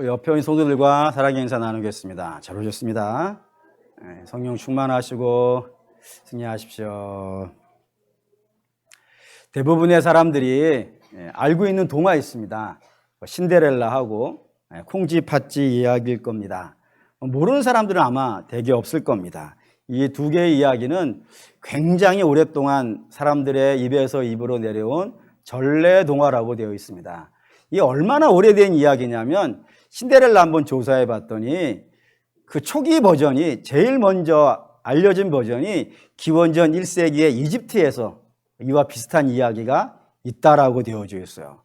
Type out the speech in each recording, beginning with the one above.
옆에 있는 성도들과 사랑의 인사 나누겠습니다. 잘 오셨습니다. 성령 충만하시고 승리하십시오. 대부분의 사람들이 알고 있는 동화 있습니다. 신데렐라하고 콩쥐 팥쥐 이야기일 겁니다. 모르는 사람들은 아마 대개 없을 겁니다. 이 두 개의 이야기는 굉장히 오랫동안 사람들의 입에서 입으로 내려온 전래 동화라고 되어 있습니다. 이게 얼마나 오래된 이야기냐면 신데렐라 한번 조사해 봤더니 그 초기 버전이 제일 먼저 알려진 버전이 기원전 1세기의 이집트에서 이와 비슷한 이야기가 있다라고 되어져 있어요.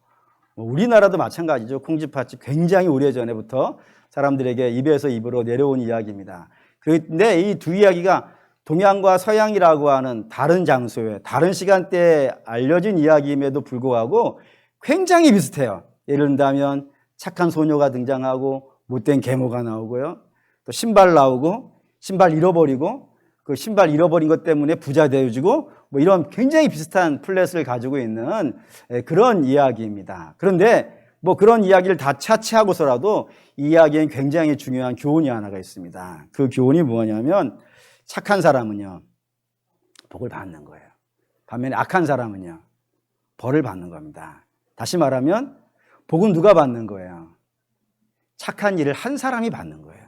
우리나라도 마찬가지죠. 콩쥐팥쥐 굉장히 오래전에부터 사람들에게 입에서 입으로 내려온 이야기입니다. 그런데 이 두 이야기가 동양과 서양이라고 하는 다른 장소에 다른 시간대에 알려진 이야기임에도 불구하고 굉장히 비슷해요. 예를 든다면 착한 소녀가 등장하고 못된 계모가 나오고요. 또 신발 나오고 신발 잃어버리고 그 신발 잃어버린 것 때문에 부자 되어지고 뭐 이런 굉장히 비슷한 플랫을 가지고 있는 그런 이야기입니다. 그런데 뭐 그런 이야기를 다 차치하고서라도 이 이야기엔 굉장히 중요한 교훈이 하나가 있습니다. 그 교훈이 뭐냐면 착한 사람은요 복을 받는 거예요. 반면에 악한 사람은요 벌을 받는 겁니다. 다시 말하면 복은 누가 받는 거예요? 착한 일을 한 사람이 받는 거예요.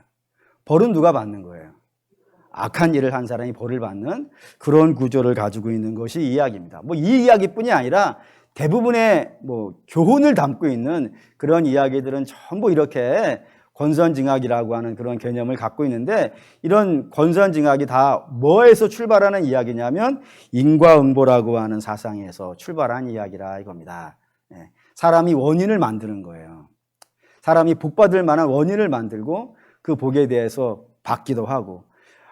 벌은 누가 받는 거예요? 악한 일을 한 사람이 벌을 받는 그런 구조를 가지고 있는 것이 이 이야기입니다. 뭐 이 이야기뿐이 아니라 대부분의 뭐 교훈을 담고 있는 그런 이야기들은 전부 이렇게 권선징악이라고 하는 그런 개념을 갖고 있는데 이런 권선징악이 다 뭐에서 출발하는 이야기냐면 인과응보라고 하는 사상에서 출발한 이야기라 이겁니다. 사람이 원인을 만드는 거예요. 사람이 복받을 만한 원인을 만들고 그 복에 대해서 받기도 하고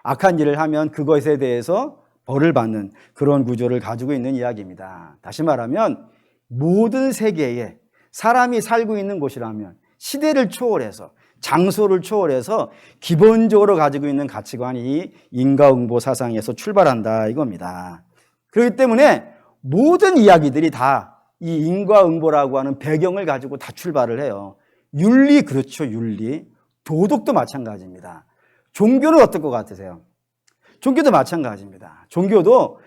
악한 일을 하면 그것에 대해서 벌을 받는 그런 구조를 가지고 있는 이야기입니다. 다시 말하면 모든 세계에 사람이 살고 있는 곳이라면 시대를 초월해서 장소를 초월해서 기본적으로 가지고 있는 가치관이 인과응보 사상에서 출발한다 이겁니다. 그렇기 때문에 모든 이야기들이 다 이 인과응보라고 하는 배경을 가지고 다 출발을 해요. 윤리 그렇죠. 윤리. 도덕도 마찬가지입니다. 종교는 어떨 것 같으세요? 종교도 마찬가지입니다. 종교도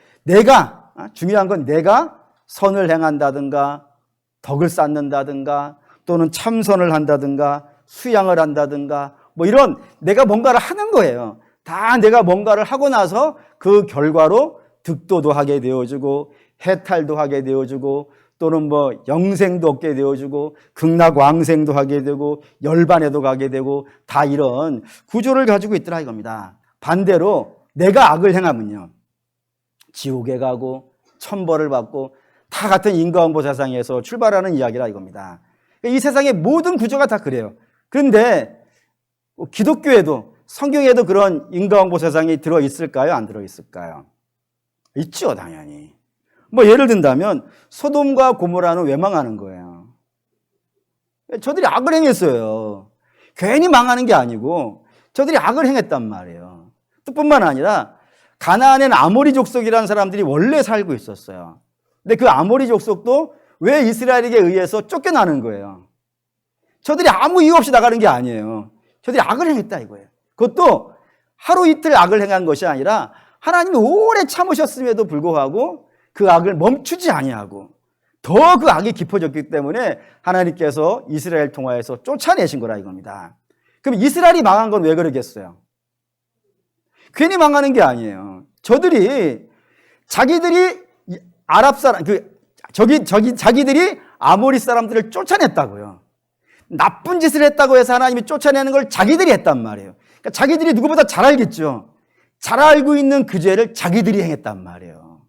중요한 건 내가 선을 행한다든가 덕을 쌓는다든가 또는 참선을 한다든가 수양을 한다든가 뭐 이런 내가 뭔가를 하는 거예요. 다 내가 뭔가를 하고 나서 그 결과로 득도도 하게 되어주고 해탈도 하게 되어주고 또는 뭐 영생도 얻게 되어주고 극락왕생도 하게 되고 열반에도 가게 되고 다 이런 구조를 가지고 있더라 이겁니다. 반대로 내가 악을 행하면요 지옥에 가고 천벌을 받고 다 같은 인과응보 사상에서 출발하는 이야기라 이겁니다. 이 세상의 모든 구조가 다 그래요. 그런데 기독교에도 성경에도 그런 인과응보 사상이 들어있을까요? 안 들어있을까요? 있죠, 당연히. 뭐 예를 든다면 소돔과 고모라는 왜 망하는 거예요? 저들이 악을 행했어요. 괜히 망하는 게 아니고 저들이 악을 행했단 말이에요. 뿐만 아니라 가나안에는 아모리 족속이라는 사람들이 원래 살고 있었어요. 근데 그 아모리 족속도 왜 이스라엘에게 의해서 쫓겨나는 거예요? 저들이 아무 이유 없이 나가는 게 아니에요. 저들이 악을 행했다 이거예요. 그것도 하루 이틀 악을 행한 것이 아니라 하나님이 오래 참으셨음에도 불구하고 그 악을 멈추지 아니하고 더 그 악이 깊어졌기 때문에 하나님께서 이스라엘 통하여서 쫓아내신 거라 이겁니다. 그럼 이스라엘이 망한 건 왜 그러겠어요? 괜히 망하는 게 아니에요. 자기들이 아랍 사람, 자기들이 아모리 사람들을 쫓아냈다고요. 나쁜 짓을 했다고 해서 하나님이 쫓아내는 걸 자기들이 했단 말이에요. 그러니까 자기들이 누구보다 잘 알겠죠. 잘 알고 있는 그 죄를 자기들이 행했단 말이에요.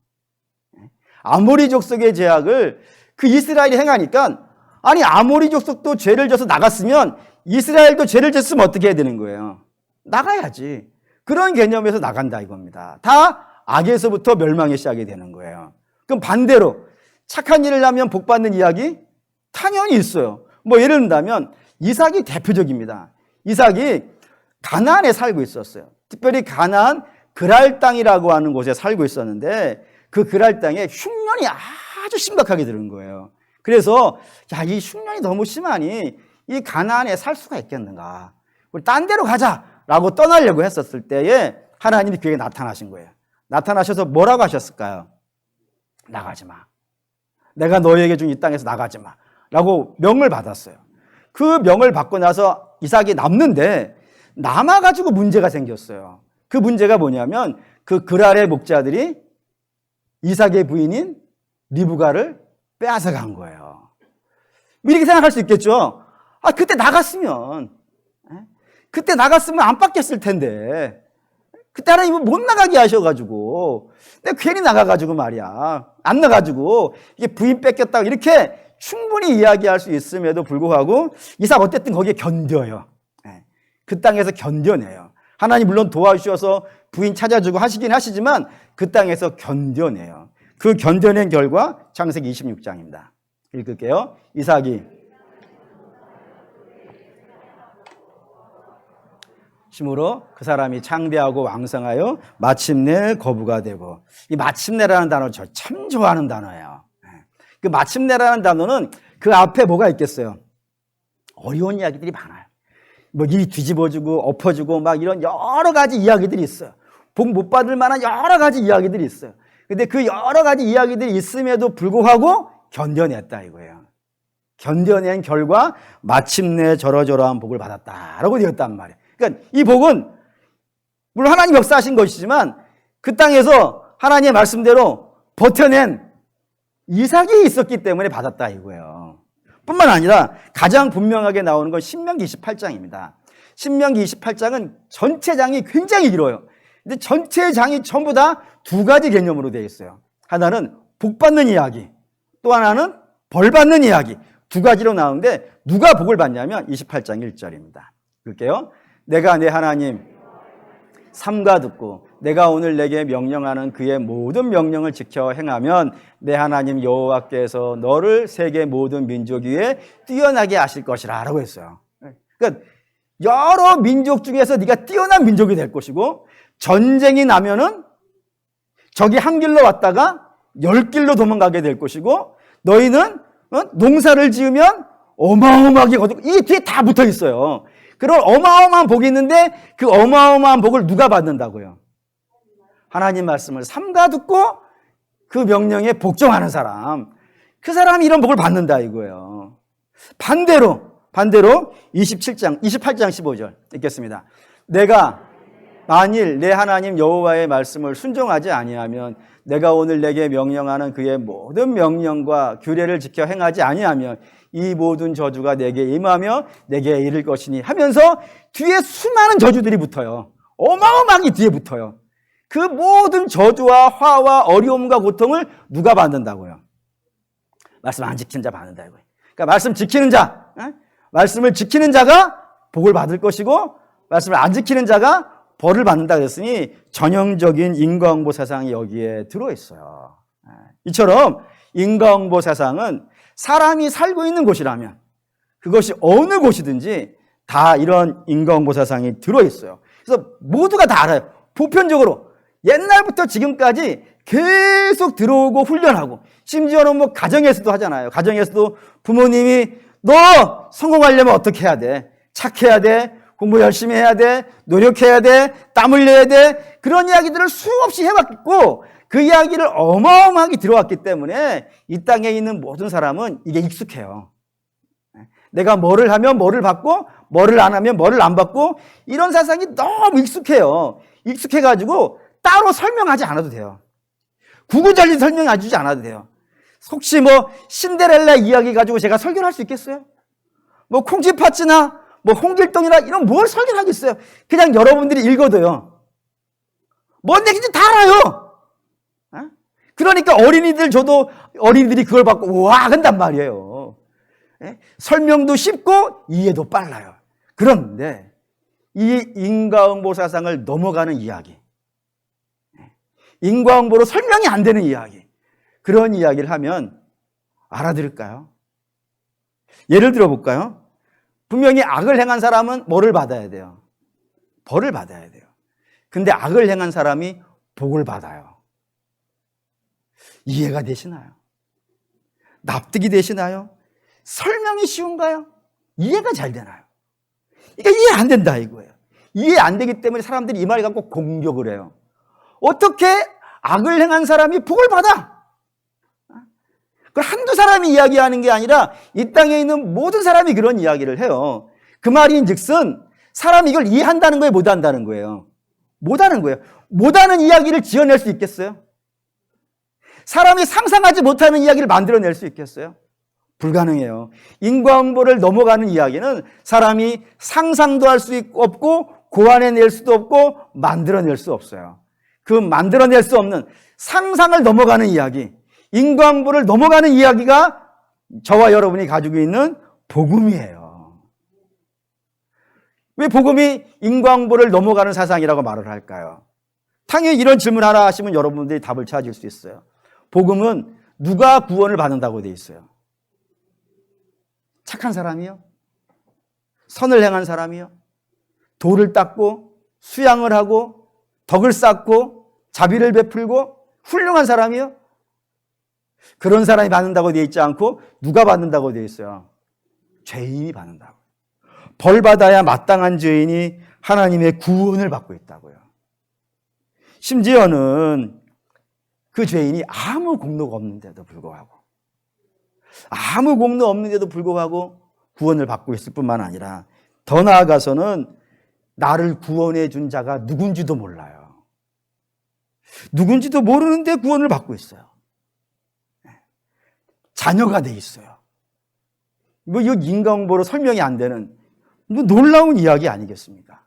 아모리 족속의 죄악을 그 이스라엘이 행하니까 아니 아모리 족속도 죄를 져서 나갔으면 이스라엘도 죄를 졌으면 어떻게 해야 되는 거예요? 나가야지. 그런 개념에서 나간다 이겁니다. 다 악에서부터 멸망이 시작이 되는 거예요. 그럼 반대로 착한 일을 하면 복 받는 이야기? 당연히 있어요. 뭐 예를 든다면 이삭이 대표적입니다. 이삭이 가나안에 살고 있었어요. 특별히 가나안 그랄 땅이라고 하는 곳에 살고 있었는데 그 그랄 땅에 흉년이 아주 심각하게 들은 거예요. 그래서 이 흉년이 너무 심하니 이 가나안에 살 수가 있겠는가? 우리 딴 데로 가자라고 떠나려고 했었을 때에 하나님이 그에게 나타나신 거예요. 나타나셔서 뭐라고 하셨을까요? 나가지 마. 내가 너희에게 준 이 땅에서 나가지 마. 라고 명을 받았어요. 그 명을 받고 나서 이삭이 남는데 남아가지고 문제가 생겼어요. 그 문제가 뭐냐면 그 그랄의 목자들이 이삭의 부인인 리브가를 빼앗아간 거예요. 이렇게 생각할 수 있겠죠. 그때 나갔으면 안 뺏겼을 텐데 그때 하나님은 못 나가게 하셔가지고 근데 괜히 나가가지고 말이야. 안 나가지고 이게 부인 뺏겼다고 이렇게 충분히 이야기할 수 있음에도 불구하고 이삭 어쨌든 거기에 견뎌요. 그 땅에서 견뎌내요. 하나님 물론 도와주셔서 부인 찾아주고 하시긴 하시지만 그 땅에서 견뎌내요. 그 견뎌낸 결과 창세기 26장입니다. 읽을게요. 이삭이 힘으로 그 사람이 창대하고 왕성하여 마침내 거부가 되고, 이 마침내라는 단어 저 참 좋아하는 단어예요. 그 마침내라는 단어는 그 앞에 뭐가 있겠어요? 어려운 이야기들이 많아요. 뭐 이 뒤집어주고 엎어주고 막 이런 여러 가지 이야기들이 있어요. 복 못 받을 만한 여러 가지 이야기들이 있어요. 근데 그 여러 가지 이야기들이 있음에도 불구하고 견뎌냈다 이거예요. 견뎌낸 결과 마침내 저러저러한 복을 받았다라고 되었단 말이에요. 그러니까 이 복은 물론 하나님 역사하신 것이지만 그 땅에서 하나님의 말씀대로 버텨낸 이삭이 있었기 때문에 받았다 이거예요. 뿐만 아니라 가장 분명하게 나오는 건 신명기 28장입니다. 신명기 28장은 전체 장이 굉장히 길어요. 근데 전체 장이 전부 다 두 가지 개념으로 되어 있어요. 하나는 복 받는 이야기, 또 하나는 벌 받는 이야기. 두 가지로 나오는데 누가 복을 받냐면 28장 1절입니다. 볼게요. 내가 내 하나님 삼가 듣고 내가 오늘 내게 명령하는 그의 모든 명령을 지켜 행하면 내 하나님 여호와께서 너를 세계 모든 민족 위에 뛰어나게 하실 것이라 라고 했어요. 그러니까 여러 민족 중에서 네가 뛰어난 민족이 될 것이고 전쟁이 나면은 적이 한 길로 왔다가 10길로 도망가게 될 것이고 너희는 농사를 지으면 어마어마하게 거두고 이 뒤에 다 붙어 있어요. 그런 어마어마한 복이 있는데 그 어마어마한 복을 누가 받는다고요? 하나님 말씀을 삼가 듣고 그 명령에 복종하는 사람, 그 사람이 이런 복을 받는다 이거예요. 반대로 28장 15절 읽겠습니다. 내가 만일 내 하나님 여호와의 말씀을 순종하지 아니하면 내가 오늘 내게 명령하는 그의 모든 명령과 규례를 지켜 행하지 아니하면 이 모든 저주가 내게 임하며 내게 이를 것이니 하면서 뒤에 수많은 저주들이 붙어요. 어마어마하게 뒤에 붙어요. 그 모든 저주와 화와 어려움과 고통을 누가 받는다고요? 말씀 안 지키는 자 받는다고요. 그러니까 말씀 지키는 자, 말씀을 지키는 자가 복을 받을 것이고 말씀을 안 지키는 자가 벌을 받는다 그랬으니 전형적인 인과응보 사상이 여기에 들어있어요. 이처럼 인과응보 사상은 사람이 살고 있는 곳이라면 그것이 어느 곳이든지 다 이런 인과응보 사상이 들어있어요. 그래서 모두가 다 알아요. 보편적으로 옛날부터 지금까지 계속 들어오고 훈련하고 심지어는 뭐 가정에서도 하잖아요. 가정에서도 부모님이 너 성공하려면 어떻게 해야 돼? 착해야 돼? 공부 열심히 해야 돼, 노력해야 돼, 땀 흘려야 돼, 그런 이야기들을 수없이 해왔고 그 이야기를 어마어마하게 들어왔기 때문에 이 땅에 있는 모든 사람은 이게 익숙해요. 내가 뭐를 하면 뭐를 받고 뭐를 안 하면 뭐를 안 받고 이런 사상이 너무 익숙해요. 익숙해가지고 따로 설명하지 않아도 돼요. 구구절절 설명해 주지 않아도 돼요. 혹시 뭐 신데렐라 이야기 가지고 제가 설교를 할 수 있겠어요? 뭐 콩쥐팥쥐나 뭐 홍길동이나 이런 뭘 설명하겠어요? 그냥 여러분들이 읽어도요. 뭔 얘기인지 다 알아요. 그러니까 저도 어린이들이 그걸 받고 우와 한단 말이에요. 설명도 쉽고 이해도 빨라요. 그런데 이 인과응보 사상을 넘어가는 이야기, 인과응보로 설명이 안 되는 이야기, 그런 이야기를 하면 알아들을까요? 예를 들어볼까요? 분명히 악을 행한 사람은 뭐를 받아야 돼요? 벌을 받아야 돼요. 근데 악을 행한 사람이 복을 받아요. 이해가 되시나요? 납득이 되시나요? 설명이 쉬운가요? 이해가 잘 되나요? 이게 이해 안 된다 이거예요. 이해 안 되기 때문에 사람들이 이 말을 갖고 공격을 해요. 어떻게 악을 행한 사람이 복을 받아? 그걸 한두 사람이 이야기하는 게 아니라 이 땅에 있는 모든 사람이 그런 이야기를 해요. 그 말인즉슨 사람이 이걸 이해한다는 거예요, 못한다는 거예요? 못하는 거예요. 못하는 이야기를 지어낼 수 있겠어요? 사람이 상상하지 못하는 이야기를 만들어낼 수 있겠어요? 불가능해요. 인과응보를 넘어가는 이야기는 사람이 상상도 할 수 없고 고안해낼 수도 없고 만들어낼 수 없어요. 그 만들어낼 수 없는 상상을 넘어가는 이야기, 인과응보를 넘어가는 이야기가 저와 여러분이 가지고 있는 복음이에요. 왜 복음이 인과응보를 넘어가는 사상이라고 말을 할까요? 당연히 이런 질문 하나 하시면 여러분들이 답을 찾을 수 있어요. 복음은 누가 구원을 받는다고 돼 있어요? 착한 사람이요? 선을 행한 사람이요? 돌을 닦고 수양을 하고 덕을 쌓고 자비를 베풀고 훌륭한 사람이요? 그런 사람이 받는다고 되어 있지 않고 누가 받는다고 되어 있어요? 죄인이 받는다고. 벌 받아야 마땅한 죄인이 하나님의 구원을 받고 있다고요. 심지어는 그 죄인이 아무 공로가 없는데도 불구하고 구원을 받고 있을 뿐만 아니라 더 나아가서는 나를 구원해 준 자가 누군지도 몰라요. 누군지도 모르는데 구원을 받고 있어요. 자녀가 돼 있어요. 뭐 이 인과응보로 설명이 안 되는 뭐 놀라운 이야기 아니겠습니까?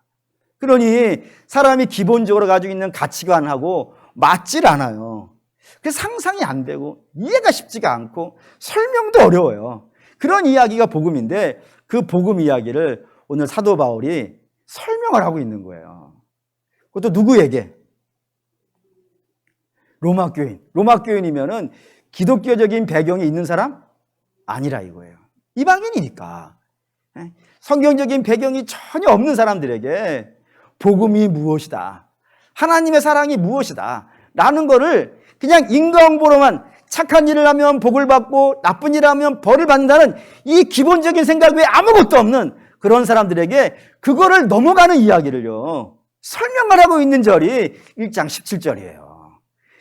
그러니 사람이 기본적으로 가지고 있는 가치관하고 맞질 않아요. 그 상상이 안 되고 이해가 쉽지가 않고 설명도 어려워요. 그런 이야기가 복음인데 그 복음 이야기를 오늘 사도 바울이 설명을 하고 있는 거예요. 그것도 누구에게? 로마 교인. 로마 교인이면은 기독교적인 배경이 있는 사람? 아니라 이거예요. 이방인이니까. 성경적인 배경이 전혀 없는 사람들에게 복음이 무엇이다, 하나님의 사랑이 무엇이다 라는 거를 그냥 인과응보로만 착한 일을 하면 복을 받고 나쁜 일을 하면 벌을 받는다는 이 기본적인 생각 외에 아무것도 없는 그런 사람들에게 그거를 넘어가는 이야기를요 설명을 하고 있는 절이 1장 17절이에요.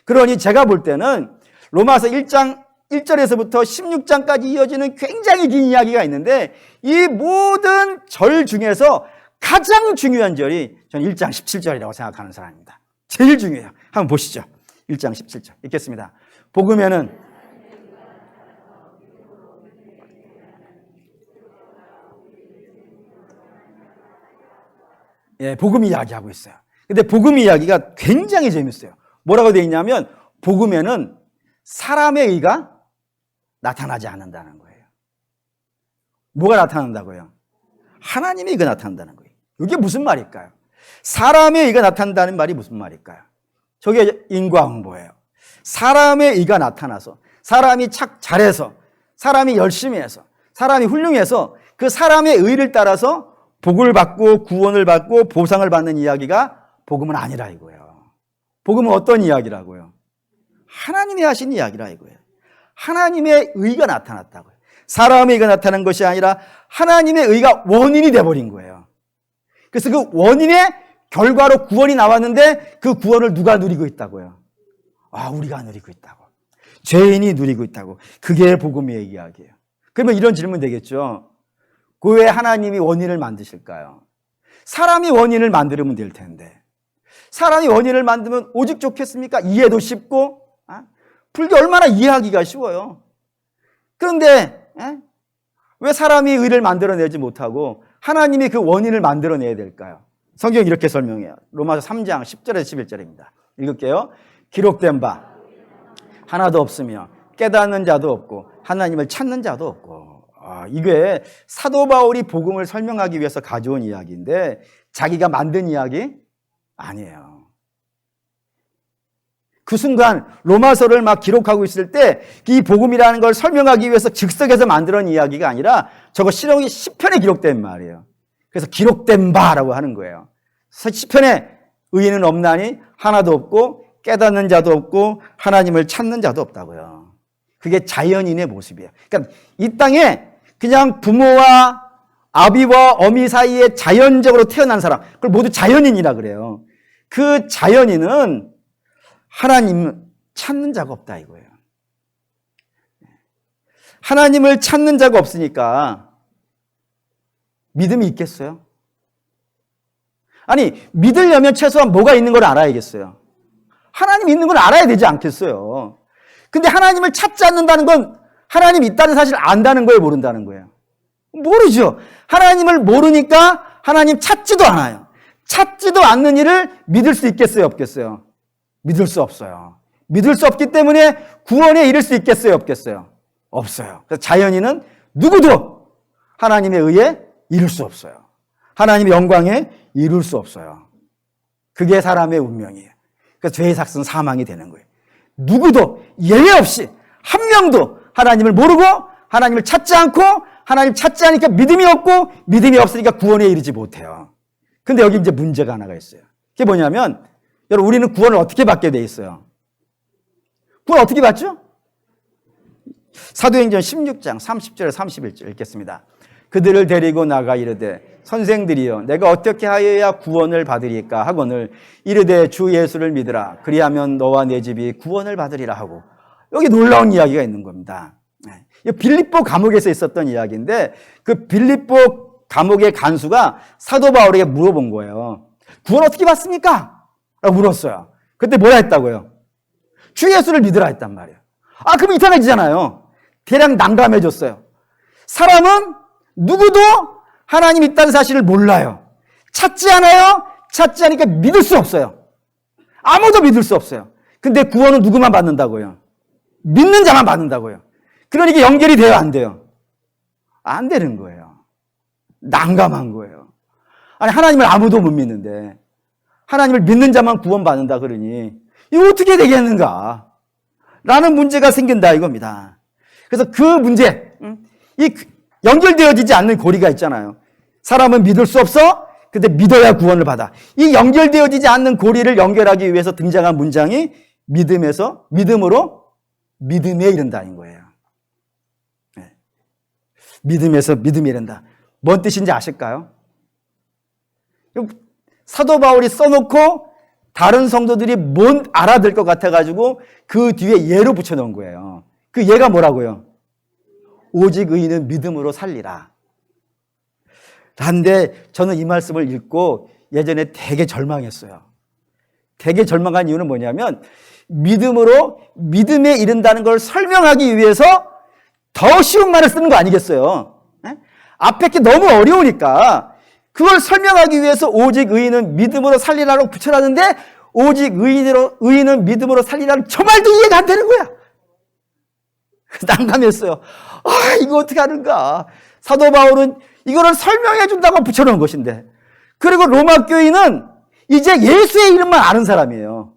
그러니 제가 볼 때는 로마서 1장 1절에서부터 16장까지 이어지는 굉장히 긴 이야기가 있는데 이 모든 절 중에서 가장 중요한 절이 저는 1장 17절이라고 생각하는 사람입니다. 제일 중요해요. 한번 보시죠. 1장 17절 읽겠습니다. 복음에는 복음 이야기하고 있어요. 근데 복음 이야기가 굉장히 재밌어요. 뭐라고 되어 있냐면 복음에는 사람의 의가 나타나지 않는다는 거예요. 뭐가 나타난다고요? 하나님의 의가 나타난다는 거예요. 이게 무슨 말일까요? 사람의 의가 나타난다는 말이 무슨 말일까요? 저게 인과응보예요. 사람의 의가 나타나서 사람이 잘해서 사람이 열심히 해서 사람이 훌륭해서 그 사람의 의를 따라서 복을 받고 구원을 받고 보상을 받는 이야기가 복음은 아니라 이거예요. 복음은 어떤 이야기라고요? 하나님이 하신 이야기라 이거예요. 하나님의 의가 나타났다고요. 사람의 의가 나타난 것이 아니라 하나님의 의가 원인이 돼버린 거예요. 그래서 그 원인의 결과로 구원이 나왔는데 그 구원을 누가 누리고 있다고요? 우리가 누리고 있다고. 죄인이 누리고 있다고. 그게 복음의 이야기예요. 그러면 이런 질문 되겠죠. 그 왜 하나님이 원인을 만드실까요? 사람이 원인을 만들면 될 텐데. 사람이 원인을 만들면 오직 좋겠습니까? 이해도 쉽고 불교 얼마나 이해하기가 쉬워요. 그런데 왜 사람이 의를 만들어내지 못하고 하나님이 그 원인을 만들어내야 될까요? 성경이 이렇게 설명해요. 로마서 3장 10절에서 11절입니다. 읽을게요. 기록된 바 하나도 없으며 깨닫는 자도 없고 하나님을 찾는 자도 없고. 이게 사도 바울이 복음을 설명하기 위해서 가져온 이야기인데 자기가 만든 이야기 아니에요. 그 순간 로마서를 막 기록하고 있을 때 이 복음이라는 걸 설명하기 위해서 즉석에서 만들어낸 이야기가 아니라 저거 시편에 기록된 말이에요. 그래서 기록된 바라고 하는 거예요. 시편에 의인은 없나니 하나도 없고 깨닫는 자도 없고 하나님을 찾는 자도 없다고요. 그게 자연인의 모습이에요. 그러니까 이 땅에 그냥 부모와 아비와 어미 사이에 자연적으로 태어난 사람, 그걸 모두 자연인이라 그래요. 그 자연인은 하나님 찾는 자가 없다 이거예요. 하나님을 찾는 자가 없으니까 믿음이 있겠어요? 아니, 믿으려면 최소한 뭐가 있는 걸 알아야겠어요. 하나님 있는 걸 알아야 되지 않겠어요? 근데 하나님을 찾지 않는다는 건 하나님 있다는 사실을 안다는 거예요, 모른다는 거예요? 모르죠. 하나님을 모르니까 하나님 찾지도 않아요. 찾지도 않는 일을 믿을 수 있겠어요, 없겠어요? 믿을 수 없어요. 믿을 수 없기 때문에 구원에 이를 수 있겠어요, 없겠어요? 없어요. 그래서 자연인은 누구도 하나님에 의해 이룰 수 없어요. 하나님의 영광에 이룰 수 없어요. 그게 사람의 운명이에요. 그래서 죄의 삭은 사망이 되는 거예요. 누구도 예외 없이 한 명도 하나님을 모르고 하나님을 찾지 않고 하나님 찾지 않으니까 믿음이 없고 믿음이 없으니까 구원에 이르지 못해요. 근데 여기 이제 문제가 하나가 있어요. 그게 뭐냐면 여러분, 우리는 구원을 어떻게 받게 돼 있어요? 구원 어떻게 받죠? 사도행전 16장 30절 31절 읽겠습니다. 그들을 데리고 나가 이르되 선생들이여 내가 어떻게 하여야 구원을 받으리까 하거늘 이르되 주 예수를 믿으라 그리하면 너와 내 집이 구원을 받으리라 하고, 여기 놀라운 이야기가 있는 겁니다. 빌립보 감옥에서 있었던 이야기인데 그 빌립보 감옥의 간수가 사도 바울에게 물어본 거예요. 구원 어떻게 받습니까? 라고 물었어요. 그때 뭐라 했다고요? 주 예수를 믿으라 했단 말이에요. 아, 그럼 이상해지잖아요. 대략 난감해졌어요. 사람은 누구도 하나님 있다는 사실을 몰라요. 찾지 않아요. 찾지 않으니까 믿을 수 없어요. 아무도 믿을 수 없어요. 근데 구원은 누구만 받는다고요? 믿는 자만 받는다고요. 그러니까 연결이 돼요, 안 돼요? 안 되는 거예요. 난감한 거예요. 아니, 하나님을 아무도 못 믿는데 하나님을 믿는 자만 구원받는다 그러니 이거 어떻게 되겠는가? 라는 문제가 생긴다 이겁니다. 그래서 그 문제, 이 연결되어지지 않는 고리가 있잖아요. 사람은 믿을 수 없어? 근데 믿어야 구원을 받아. 이 연결되어지지 않는 고리를 연결하기 위해서 등장한 문장이 믿음으로 믿음에 이른다는 거예요. 네. 믿음에서 믿음에 이른다. 뭔 뜻인지 아실까요? 사도 바울이 써놓고 다른 성도들이 못 알아들 것 같아가지고 그 뒤에 예로 붙여놓은 거예요. 그 예가 뭐라고요? 오직 의인은 믿음으로 살리라. 그런데 저는 이 말씀을 읽고 예전에 되게 절망했어요. 되게 절망한 이유는 뭐냐면 믿음으로 믿음에 이른다는 걸 설명하기 위해서 더 쉬운 말을 쓰는 거 아니겠어요? 앞에 게 너무 어려우니까 그걸 설명하기 위해서 오직 의인은 믿음으로 살리라고 붙여놨는데 오직 의인은 믿음으로 살리라는 저 말도 이해가 안 되는 거야. 난감했어요. 아, 이거 어떻게 하는가. 사도 바울은 이거를 설명해 준다고 붙여놓은 것인데, 그리고 로마 교인은 이제 예수의 이름만 아는 사람이에요.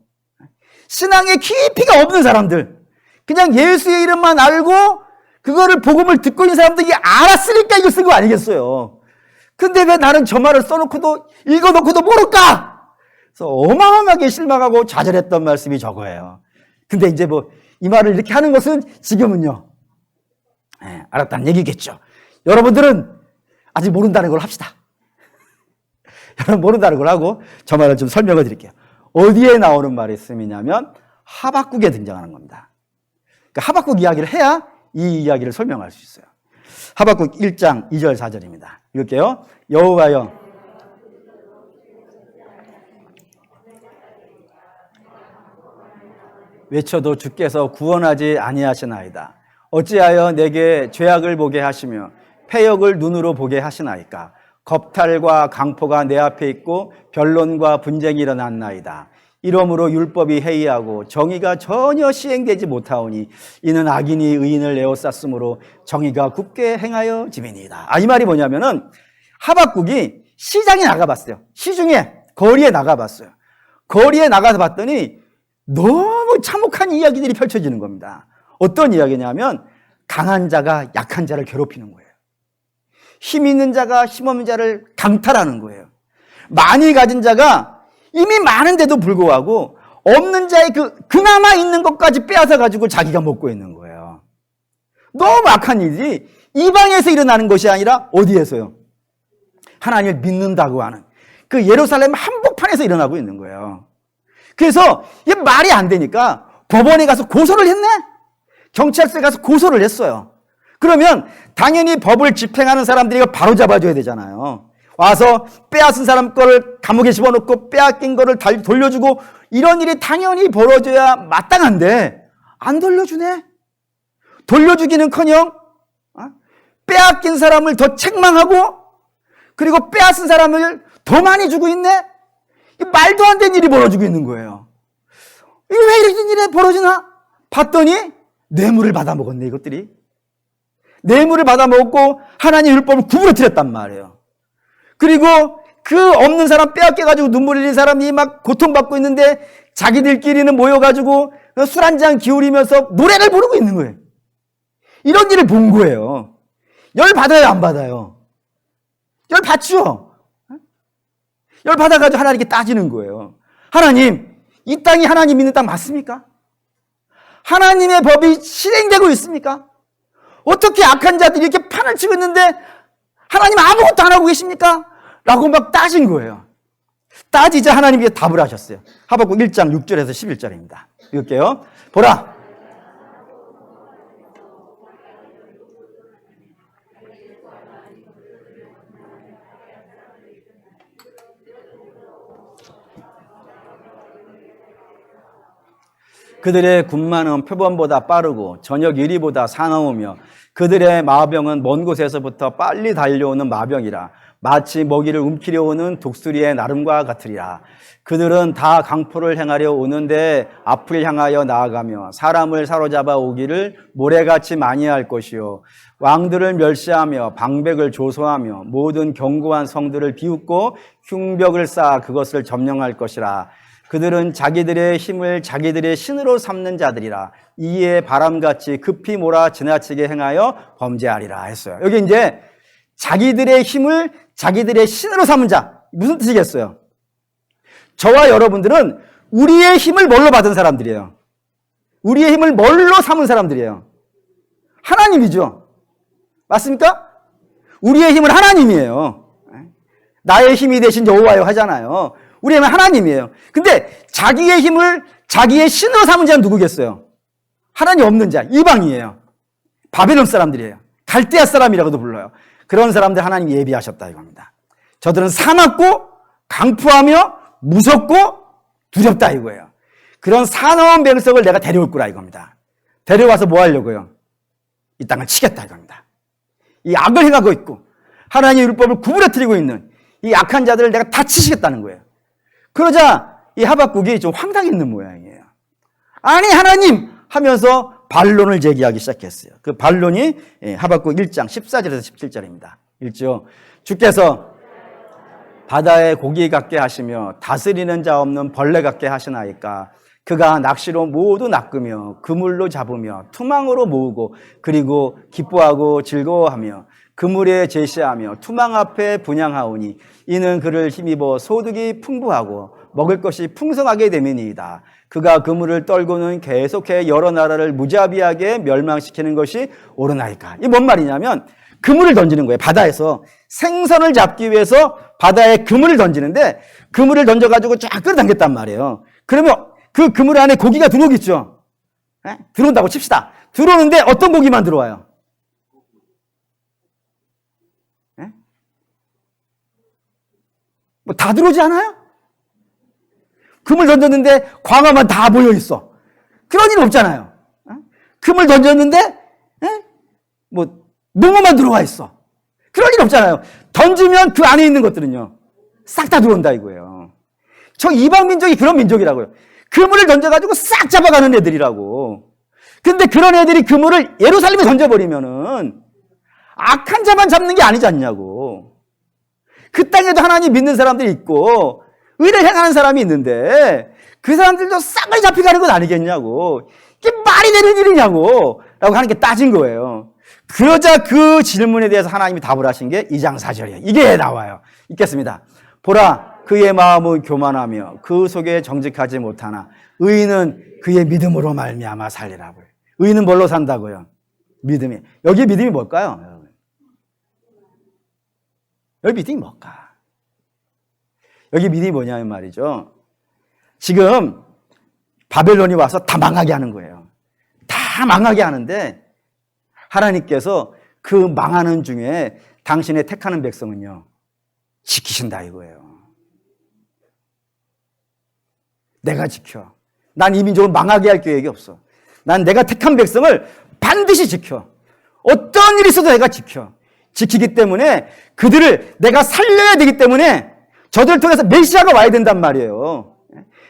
신앙에 깊이가 없는 사람들, 그냥 예수의 이름만 알고 그거를 복음을 듣고 있는 사람들이 알았으니까 이거 쓴 거 아니겠어요. 근데 왜 나는 저 말을 써놓고도 읽어놓고도 모를까? 그래서 어마어마하게 실망하고 좌절했던 말씀이 저거예요. 근데 이제 이 말을 이렇게 하는 것은 지금은요, 알았다는 얘기겠죠. 여러분들은 아직 모른다는 걸 합시다. 여러분 모른다는 걸 하고 저 말을 좀 설명해 드릴게요. 어디에 나오는 말씀이냐면 하박국에 등장하는 겁니다. 그러니까 하박국 이야기를 해야 이 이야기를 설명할 수 있어요. 하박국 1장 2절 4절입니다. 읽을게요. 여호와여 외쳐도 주께서 구원하지 아니하시나이다. 어찌하여 내게 죄악을 보게 하시며 패역을 눈으로 보게 하시나이까. 겁탈과 강포가 내 앞에 있고 변론과 분쟁이 일어났나이다. 이러므로 율법이 해이하고 정의가 전혀 시행되지 못하오니 이는 악인이 의인을 에워쌌으므로 정의가 굳게 행하여 지매니이다. 이 말이 뭐냐면은 하박국이 시장에 나가봤어요. 시중에 거리에 나가봤어요. 거리에 나가서 봤더니 너무 참혹한 이야기들이 펼쳐지는 겁니다. 어떤 이야기냐면 강한 자가 약한 자를 괴롭히는 거예요. 힘 있는 자가 힘 없는 자를 강탈하는 거예요. 많이 가진 자가 이미 많은데도 불구하고 없는 자의 그나마 있는 것까지 빼앗아 가지고 자기가 먹고 있는 거예요. 너무 악한 일이 이 방에서 일어나는 것이 아니라 어디에서요? 하나님을 믿는다고 하는 그 예루살렘 한복판에서 일어나고 있는 거예요. 그래서 이게 말이 안 되니까 법원에 가서 고소를 했네? 경찰서에 가서 고소를 했어요. 그러면 당연히 법을 집행하는 사람들이 바로 잡아줘야 되잖아요. 와서 빼앗은 사람 거를 감옥에 집어넣고 빼앗긴 거를 돌려주고 이런 일이 당연히 벌어져야 마땅한데 안 돌려주네. 돌려주기는커녕 빼앗긴 사람을 더 책망하고 그리고 빼앗은 사람을 더 많이 주고 있네. 말도 안 되는 일이 벌어지고 있는 거예요. 이게 왜 이런 일이 벌어지나? 봤더니 뇌물을 받아먹었네, 이것들이. 뇌물을 받아먹고 하나님 율법을 구부러뜨렸단 말이에요. 그리고 그 없는 사람 빼앗겨가지고 눈물 흘린 사람이 막 고통받고 있는데 자기들끼리는 모여가지고 술 한잔 기울이면서 노래를 부르고 있는 거예요. 이런 일을 본 거예요. 열 받아요, 안 받아요? 열 받죠? 열 받아가지고 하나님께 따지는 거예요. 하나님, 이 땅이 하나님 있는 땅 맞습니까? 하나님의 법이 실행되고 있습니까? 어떻게 악한 자들이 이렇게 판을 치고 있는데 하나님 아무것도 안 하고 계십니까? 라고 막 따진 거예요. 따지자 하나님께 답을 하셨어요. 하박국 1장 6절에서 11절입니다. 읽을게요. 보라. 그들의 군마는 표범보다 빠르고 저녁 이리보다 사나우며 그들의 마병은 먼 곳에서부터 빨리 달려오는 마병이라 마치 먹이를 움키려 오는 독수리의 나름과 같으리라. 그들은 다 강포를 행하려 오는데 앞을 향하여 나아가며 사람을 사로잡아 오기를 모래같이 많이 할 것이요 왕들을 멸시하며 방백을 조소하며 모든 견고한 성들을 비웃고 흉벽을 쌓아 그것을 점령할 것이라. 그들은 자기들의 힘을 자기들의 신으로 삼는 자들이라. 이에 바람같이 급히 몰아 지나치게 행하여 범죄하리라 했어요. 여기 이제 자기들의 힘을 자기들의 신으로 삼은 자. 무슨 뜻이겠어요? 저와 여러분들은 우리의 힘을 뭘로 받은 사람들이에요? 우리의 힘을 뭘로 삼은 사람들이에요? 하나님이죠. 맞습니까? 우리의 힘은 하나님이에요. 나의 힘이 되신 여호와여 하잖아요. 우리의 힘은 하나님이에요. 근데 자기의 힘을 자기의 신으로 삼은 자는 누구겠어요? 하나님 없는 자, 이방이에요. 바벨론 사람들이에요. 갈대아 사람이라고도 불러요. 그런 사람들 하나님 예비하셨다 이겁니다. 저들은 사납고 강포하며 무섭고 두렵다 이거예요. 그런 사나운 백성을 내가 데려올 거라 이겁니다. 데려와서 뭐 하려고요? 이 땅을 치겠다 이겁니다. 이 악을 행하고 있고 하나님의 율법을 구부러뜨리고 있는 이 악한 자들을 내가 다 치시겠다는 거예요. 그러자 이 하박국이 좀 황당했는 모양이에요. 아니 하나님 하면서 반론을 제기하기 시작했어요. 그 반론이 하박국 1장 14절에서 17절입니다. 읽죠. 주께서 바다에 고기 같게 하시며 다스리는 자 없는 벌레 같게 하시나이까. 그가 낚시로 모두 낚으며 그물로 잡으며 투망으로 모으고 그리고 기뻐하고 즐거워하며 그물에 제시하며 투망 앞에 분향하오니 이는 그를 힘입어 소득이 풍부하고 먹을 것이 풍성하게 됨이니이다. 그가 그물을 떨고는 계속해 여러 나라를 무자비하게 멸망시키는 것이 옳으나이까. 이게 뭔 말이냐면 그물을 던지는 거예요. 바다에서 생선을 잡기 위해서 바다에 그물을 던지는데 그물을 던져가지고 쫙 끌어당겼단 말이에요. 그러면 그 그물 안에 고기가 들어오겠죠. 들어온다고 칩시다. 들어오는데 어떤 고기만 들어와요? 뭐 다 들어오지 않아요? 그물 던졌는데 광어만 다 모여 있어. 그런 일 없잖아요. 그물 던졌는데 뭐 농어만 들어와 있어. 그런 일 없잖아요. 던지면 그 안에 있는 것들은요 싹 다 들어온다 이거예요. 저 이방 민족이 그런 민족이라고요. 그물을 던져가지고 싹 잡아가는 애들이라고. 근데 그런 애들이 그물을 예루살렘에 던져버리면은 악한 자만 잡는 게 아니지 않냐고. 그 땅에도 하나님 믿는 사람들이 있고 의를 행하는 사람이 있는데 그 사람들도 싹을 잡혀가는 건 아니겠냐고. 이게 말이 되는 일이냐고 라고 하는 게 따진 거예요. 그러자 그 질문에 대해서 하나님이 답을 하신 게 2장 4절이에요. 이게 나와요. 읽겠습니다. 보라 그의 마음은 교만하며 그 속에 정직하지 못하나 의인은 그의 믿음으로 말미암아 살리라고요. 의인은 뭘로 산다고요? 믿음이. 여기 믿음이 뭘까요? 여기 믿음이 뭘까? 여기 믿음이 뭐냐면 말이죠. 지금 바벨론이 와서 다 망하게 하는 거예요. 다 망하게 하는데 하나님께서 그 망하는 중에 당신의 택하는 백성은요, 지키신다 이거예요. 내가 지켜. 난 이 민족을 망하게 할 계획이 없어. 난 내가 택한 백성을 반드시 지켜. 어떤 일이 있어도 내가 지켜. 지키기 때문에 그들을 내가 살려야 되기 때문에 저들을 통해서 메시아가 와야 된단 말이에요.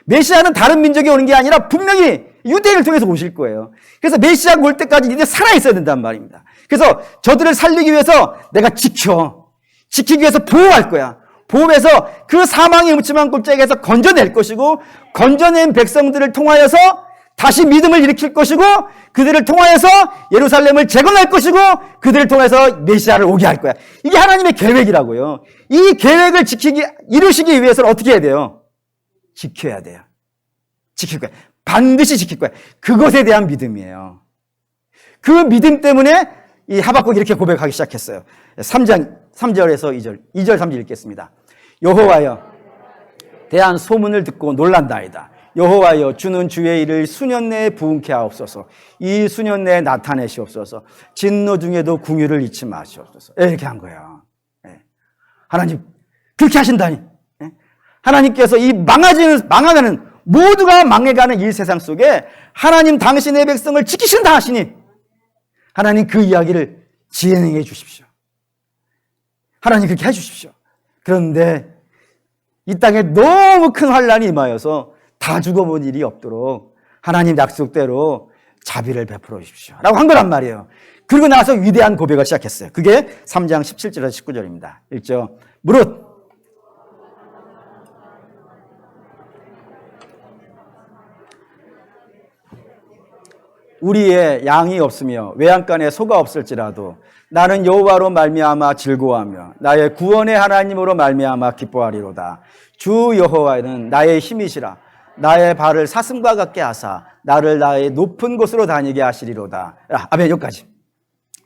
메시아는 다른 민족이 오는 게 아니라 분명히 유대인을 통해서 오실 거예요. 그래서 메시아가 올 때까지 이제 살아있어야 된단 말입니다. 그래서 저들을 살리기 위해서 내가 지키기 위해서 보호할 거야. 보호해서 그 사망의 음침한 꼴짝에서 건져낼 것이고, 건져낸 백성들을 통하여서 다시 믿음을 일으킬 것이고, 그들을 통하여서 예루살렘을 재건할 것이고, 그들을 통해서 메시아를 오게 할 거야. 이게 하나님의 계획이라고요. 이 계획을 이루시기 위해서는 어떻게 해야 돼요? 지켜야 돼요. 지킬 거야. 반드시 지킬 거야. 그것에 대한 믿음이에요. 그 믿음 때문에 이 하박국이 이렇게 고백하기 시작했어요. 3장 3절에서 2절 3절 읽겠습니다. 여호와여, 대한 소문을 듣고 놀란다이다. 여호와여, 주는 주의 일을 수년 내에 부응케 하옵소서. 이 수년 내에 나타내시옵소서. 진노 중에도 궁유를 잊지 마시옵소서. 이렇게 한 거예요. 하나님 그렇게 하신다니. 하나님께서 이 망하가는 모두가 망해가는 이 세상 속에 하나님 당신의 백성을 지키신다 하시니 하나님 그 이야기를 진행해 주십시오. 하나님 그렇게 해 주십시오. 그런데 이 땅에 너무 큰 환란이 임하여서 다 죽어본 일이 없도록 하나님 약속대로 자비를 베풀어 주십시오 라고 한 거란 말이에요. 그리고 나서 위대한 고백을 시작했어요. 그게 3장 17절에서 19절입니다. 읽죠. 무릇 우리의 양이 없으며 외양간에 소가 없을지라도 나는 여호와로 말미암아 즐거워하며 나의 구원의 하나님으로 말미암아 기뻐하리로다. 주 여호와는 나의 힘이시라. 나의 발을 사슴과 같게 하사 나를 나의 높은 곳으로 다니게 하시리로다. 아멘. 여기까지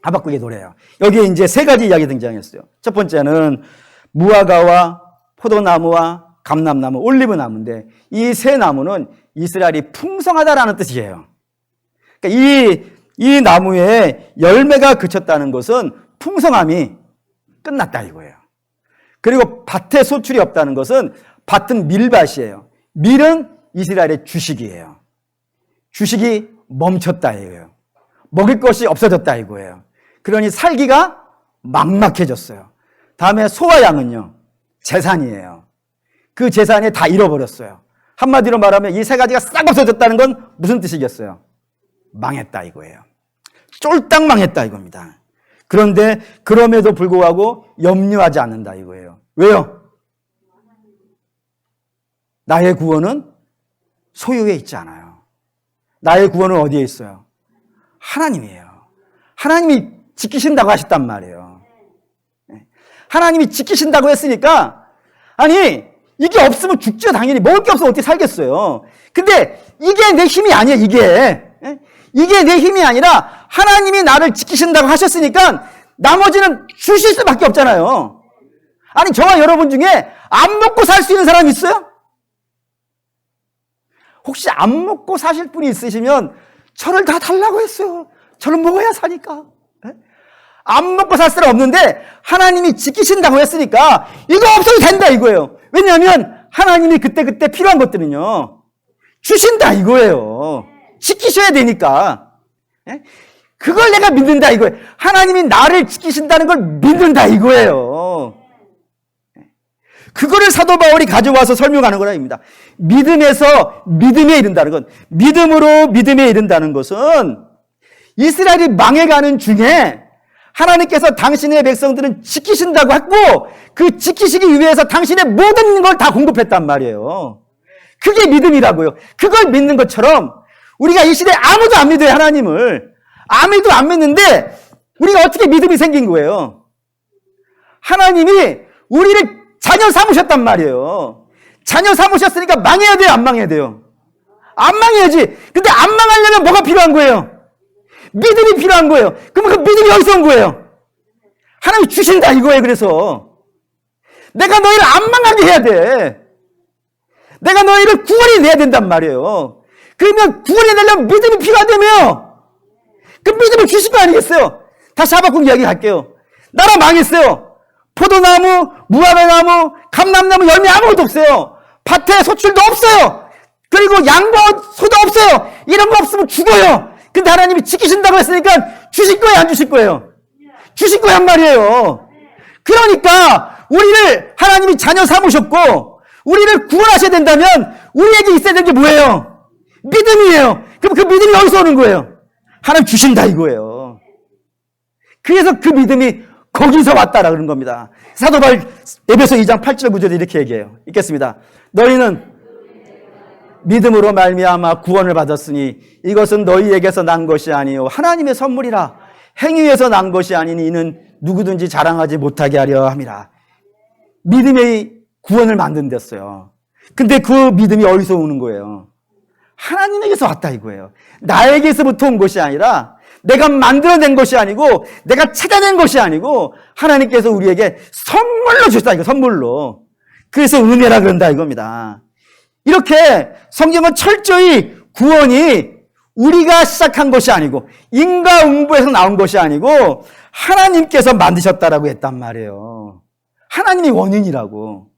하박국의 노래예요. 여기에 이제 세 가지 이야기 등장했어요. 첫 번째는 무화과와 포도나무와 감람나무, 올리브나무인데 이 세 나무는 이스라엘이 풍성하다라는 뜻이에요. 그러니까 이 나무에 열매가 그쳤다는 것은 풍성함이 끝났다 이거예요. 그리고 밭에 소출이 없다는 것은 밭은 밀밭이에요. 밀은 이스라엘의 주식이에요. 주식이 멈췄다 이거예요. 먹을 것이 없어졌다 이거예요. 그러니 살기가 막막해졌어요. 다음에 소와 양은요, 재산이에요. 그 재산이 다 잃어버렸어요. 한마디로 말하면 이 세 가지가 싹 없어졌다는 건 무슨 뜻이겠어요? 망했다 이거예요. 쫄딱 망했다 이겁니다. 그런데 그럼에도 불구하고 염려하지 않는다 이거예요. 왜요? 나의 구원은 소유에 있지 않아요. 나의 구원은 어디에 있어요? 하나님이에요. 하나님이 지키신다고 하셨단 말이에요. 하나님이 지키신다고 했으니까, 아니 이게 없으면 죽죠. 당연히 먹을 게 없으면 어떻게 살겠어요. 근데 이게 내 힘이 아니에요. 이게 내 힘이 아니라 하나님이 나를 지키신다고 하셨으니까 나머지는 주실 수밖에 없잖아요. 아니 저와 여러분 중에 안 먹고 살 수 있는 사람 있어요? 혹시 안 먹고 사실 분이 있으시면 저를 다 달라고 했어요. 저는 먹어야 사니까. 안 먹고 살 사람 없는데 하나님이 지키신다고 했으니까 이거 없어도 된다 이거예요. 왜냐하면 하나님이 그때 필요한 것들은요 주신다 이거예요. 지키셔야 되니까. 그걸 내가 믿는다 이거예요. 하나님이 나를 지키신다는 걸 믿는다 이거예요. 그거를 사도 바울이 가져와서 설명하는 거랍니다. 믿음에서 믿음에 이른다는 건, 믿음으로 믿음에 이른다는 것은 이스라엘이 망해가는 중에 하나님께서 당신의 백성들은 지키신다고 했고 그 지키시기 위해서 당신의 모든 걸 다 공급했단 말이에요. 그게 믿음이라고요. 그걸 믿는 것처럼 우리가 이 시대에 아무도 안 믿어요. 하나님을. 아무도 안 믿는데 우리가 어떻게 믿음이 생긴 거예요? 하나님이 우리를 자녀 삼으셨단 말이에요. 자녀 삼으셨으니까 망해야 돼요? 안 망해야 돼요? 안 망해야지. 근데 안 망하려면 뭐가 필요한 거예요? 믿음이 필요한 거예요. 그럼 그 믿음이 어디서 온 거예요? 하나님이 주신다 이거예요. 그래서 내가 너희를 안 망하게 해야 돼. 내가 너희를 구원해 내야 된단 말이에요. 그러면 구원해 내려면 믿음이 필요하다며. 그 믿음을 주신 거 아니겠어요? 다시 하박국 이야기 할게요. 나라 망했어요. 포도나무, 무화과 나무, 감람나무 열매 아무것도 없어요. 밭에 소출도 없어요. 그리고 양과 소도 없어요. 이런 거 없으면 죽어요. 근데 하나님이 지키신다고 했으니까 주실 거예요, 안 주실 거예요? 주실 거란 말이에요. 그러니까 우리를 하나님이 자녀 삼으셨고 우리를 구원하셔야 된다면 우리에게 있어야 되는 게 뭐예요? 믿음이에요. 그럼 그 믿음이 어디서 오는 거예요? 하나님 주신다 이거예요. 그래서 그 믿음이 거기서 왔다라 그런 겁니다. 사도 바울 에베소 2장 8절 9절에 이렇게 얘기해요. 읽겠습니다. 너희는 믿음으로 말미암아 구원을 받았으니 이것은 너희에게서 난 것이 아니요 하나님의 선물이라. 행위에서 난 것이 아니니 이는 누구든지 자랑하지 못하게 하려 함이라. 믿음의 구원을 만든댔어요. 근데 그 믿음이 어디서 오는 거예요? 하나님에게서 왔다 이거예요. 나에게서부터 온 것이 아니라 내가 만들어낸 것이 아니고 내가 찾아낸 것이 아니고 하나님께서 우리에게 선물로 주셨다 이거 선물로. 그래서 은혜라 그런다 이겁니다. 이렇게 성경은 철저히 구원이 우리가 시작한 것이 아니고 인과응보에서 나온 것이 아니고 하나님께서 만드셨다라고 했단 말이에요. 하나님이 원인이라고.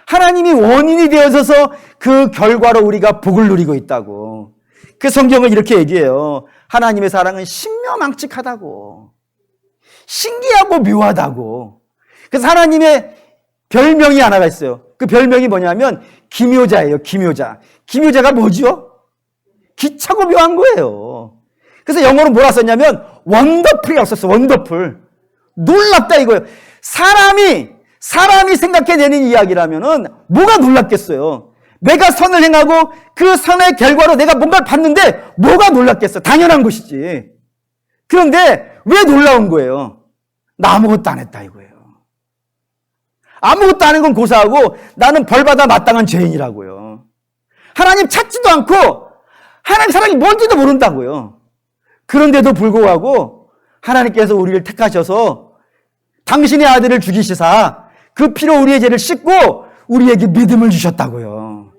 하나님이 원인이 되어져서 그 결과로 우리가 복을 누리고 있다고. 그 성경은 이렇게 얘기해요. 하나님의 사랑은 신묘망측하다고. 신기하고 묘하다고. 그래서 하나님의 별명이 하나가 있어요. 그 별명이 뭐냐면 기묘자예요. 기묘자. 기묘자가 뭐죠? 기차고 묘한 거예요. 그래서 영어로 뭐라 썼냐면 원더풀이라고 썼어. 원더풀. 놀랍다 이거예요. 사람이 생각해내는 이야기라면은 뭐가 놀랍겠어요? 내가 선을 행하고 그 선의 결과로 내가 뭔가를 봤는데 뭐가 놀랍겠어? 당연한 것이지. 그런데 왜 놀라운 거예요? 나 아무것도 안 했다 이거예요. 아무것도 안 한 건 고사하고 나는 벌받아 마땅한 죄인이라고요. 하나님 찾지도 않고 하나님 사랑이 뭔지도 모른다고요. 그런데도 불구하고 하나님께서 우리를 택하셔서 당신의 아들을 죽이시사 그 피로 우리의 죄를 씻고 우리에게 믿음을 주셨다고요.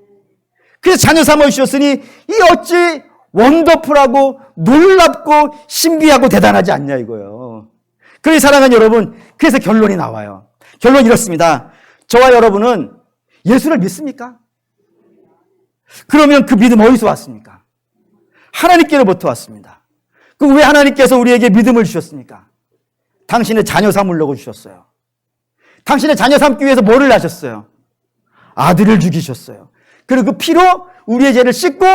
그래서 자녀 삼아 주셨으니 이 어찌 원더풀하고 놀랍고 신비하고 대단하지 않냐 이거예요. 그래서 사랑하는 여러분, 그래서 결론이 나와요. 결론이 이렇습니다. 저와 여러분은 예수를 믿습니까? 그러면 그 믿음 어디서 왔습니까? 하나님께로부터 왔습니다. 그럼 왜 하나님께서 우리에게 믿음을 주셨습니까? 당신의 자녀 삼으려고 주셨어요. 당신의 자녀 삼기 위해서 뭐를 하셨어요? 아들을 죽이셨어요. 그리고 그 피로 우리의 죄를 씻고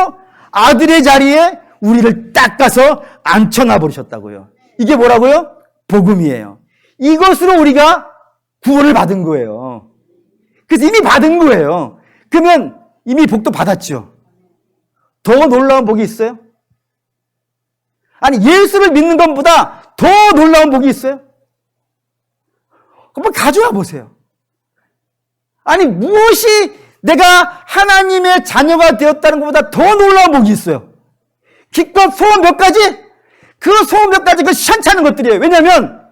아들의 자리에 우리를 닦아서 앉혀놔 버리셨다고요. 이게 뭐라고요? 복음이에요. 이것으로 우리가 구원을 받은 거예요. 그래서 이미 받은 거예요. 그러면 이미 복도 받았죠. 더 놀라운 복이 있어요? 아니 예수를 믿는 것보다 더 놀라운 복이 있어요? 한번 가져와 보세요. 아니 무엇이 내가 하나님의 자녀가 되었다는 것보다 더 놀라운 복이 있어요? 기껏 소원 몇 가지? 그 소원 몇 가지 그 시원찮은 것들이에요. 왜냐하면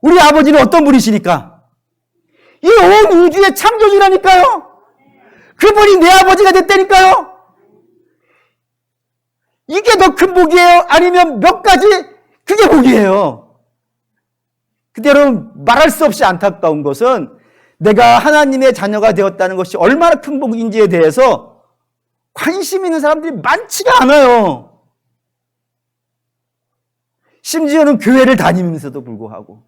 우리 아버지는 어떤 분이시니까? 이 온 우주의 창조주라니까요. 그분이 내 아버지가 됐다니까요. 이게 더 큰 복이에요? 아니면 몇 가지? 그게 복이에요. 근데 여러분 말할 수 없이 안타까운 것은 내가 하나님의 자녀가 되었다는 것이 얼마나 큰 복인지에 대해서 관심 있는 사람들이 많지가 않아요. 심지어는 교회를 다니면서도 불구하고.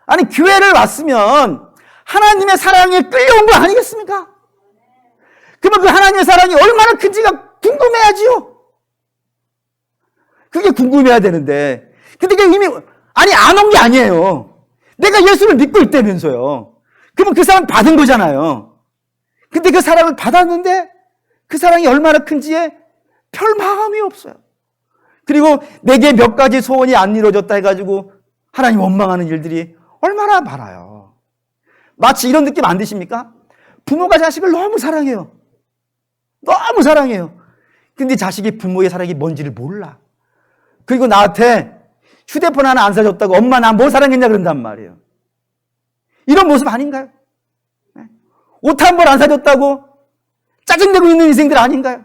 아니 교회를 왔으면 하나님의 사랑에 끌려온 거 아니겠습니까? 그러면 그 하나님의 사랑이 얼마나 큰지가 궁금해야지요. 그게 궁금해야 되는데 근데 그게 이미 안 온 게 아니에요. 내가 예수를 믿고 있다면서요. 그러면 그 사랑 받은 거잖아요. 근데 그 사랑을 받았는데 그 사랑이 얼마나 큰지에 별 마음이 없어요. 그리고 내게 몇 가지 소원이 안 이루어졌다 해가지고 하나님 원망하는 일들이 얼마나 많아요. 마치 이런 느낌 안 드십니까? 부모가 자식을 너무 사랑해요. 너무 사랑해요. 근데 자식이 부모의 사랑이 뭔지를 몰라. 그리고 나한테 휴대폰 하나 안 사줬다고 엄마 나 뭐 사랑했냐 그런단 말이에요. 이런 모습 아닌가요? 옷 한 벌 안 사줬다고 짜증내고 있는 인생들 아닌가요?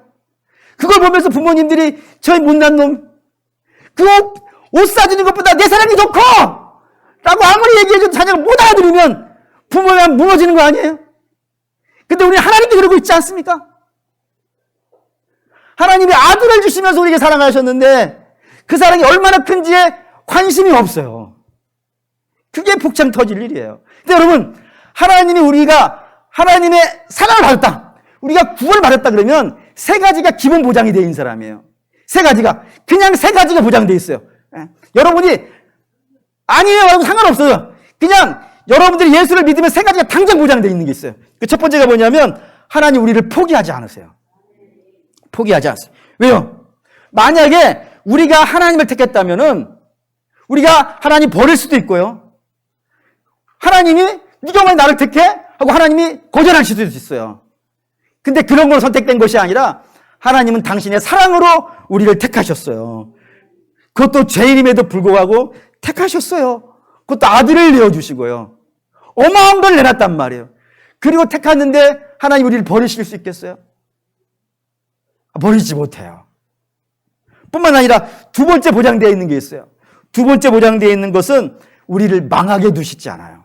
그걸 보면서 부모님들이 저희 못난 놈, 그 옷 사주는 것보다 내 사랑이 좋고! 라고 아무리 얘기해줘도 자녀가 못 알아들으면 부모가 무너지는 거 아니에요? 근데 우리 하나님도 그러고 있지 않습니까? 하나님이 아들을 주시면서 우리에게 사랑하셨는데 그 사랑이 얼마나 큰지에 관심이 없어요. 그게 복창 터질 일이에요. 근데 여러분, 하나님이 우리가 하나님의 사랑을 받았다, 우리가 구원을 받았다 그러면 세 가지가 기본 보장이 되어 있는 사람이에요. 세 가지가, 그냥 세 가지가 보장되어 있어요. 여러분이 아니에요 라고 상관없어요. 그냥 여러분들이 예수를 믿으면 세 가지가 당장 보장되어 있는 게 있어요. 그 첫 번째가 뭐냐면 하나님 우리를 포기하지 않으세요. 포기하지 않으세요. 왜요? 만약에 우리가 하나님을 택했다면은 우리가 하나님 버릴 수도 있고요. 하나님이 네가 왜 나를 택해? 하고 하나님이 거절하실 수도 있어요. 근데 그런 걸 선택된 것이 아니라 하나님은 당신의 사랑으로 우리를 택하셨어요. 그것도 죄인임에도 불구하고 택하셨어요. 그것도 아들을 내어주시고요. 어마어마한 걸 내놨단 말이에요. 그리고 택했는데 하나님 우리를 버리실 수 있겠어요? 버리지 못해요. 뿐만 아니라 두 번째 보장되어 있는 게 있어요. 두 번째 보장되어 있는 것은 우리를 망하게 두시지 않아요.